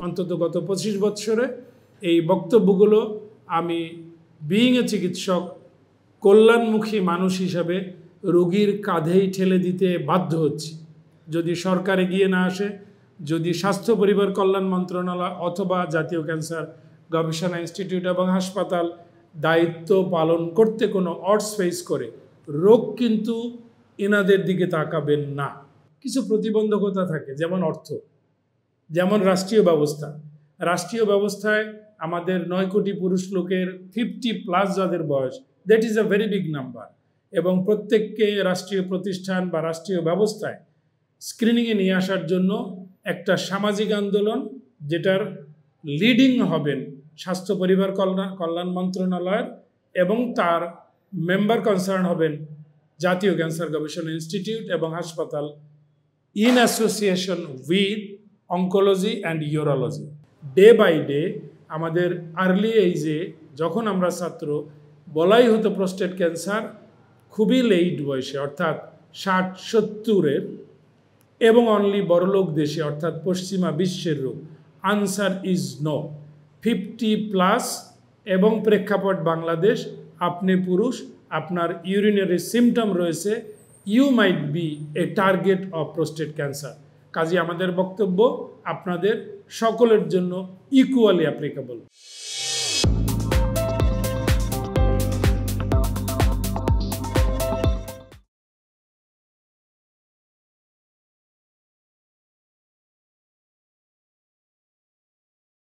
অন্তত গত 25 বছরে এই বক্তব্যগুলো আমি বিইং এ চিকিৎসক কল্যাণমুখী মানুষ হিসাবে রোগীর কাঁধেই ঠেলে দিতে বাধ্য হচ্ছি। যদি সরকার এগিয়ে না আসে, যদি স্বাস্থ্য পরিবার কল্যাণ মন্ত্রণালয় অথবা জাতীয় ক্যান্সার গবেষণা ইনস্টিটিউট এবং হাসপাতাল দায়িত্ব পালন করতে কোনো অডস ফেস করে, রোগ কিন্তু এনাদের দিকে তাকাবেন না। কিছু প্রতিবন্ধকতা থাকে, যেমন অর্থ, যেমন রাষ্ট্রীয় ব্যবস্থা। রাষ্ট্রীয় ব্যবস্থায় আমাদের 9 কোটি পুরুষ লোকের 50+ যাদের বয়স, that is a very big number, এবং প্রত্যেককে রাষ্ট্রীয় প্রতিষ্ঠান বা রাষ্ট্রীয় ব্যবস্থায় স্ক্রিনিংয়ে নিয়ে আসার জন্য একটা সামাজিক আন্দোলন, যেটার লিডিং হবেন স্বাস্থ্য পরিবার কল্যাণ মন্ত্রণালয়ের এবং তার মেম্বার কনসার্ন হবেন জাতীয় ক্যান্সার গবেষণা ইনস্টিটিউট এবং হাসপাতাল in association with oncology and urology. Day by day আমাদের আর্লি এইজে যখন আমরা ছাত্র, বলাই হতো প্রোস্টেট ক্যান্সার খুবই লেট বয়সে, অর্থাৎ 60-70-এর, এবং অনলি বড়লোক দেশে অর্থাৎ পশ্চিমা বিশ্বের রোগ। Answer is no. 50+ এবং প্রেক্ষাপট বাংলাদেশ, আপনি পুরুষ, আপনার ইউরিনারি সিমটম রয়েছে, you might be a target of prostate cancer. কাজে আমাদের বক্তব্য আপনাদের সকলের জন্য ইকুয়ালি অ্যাপ্লিকেবল।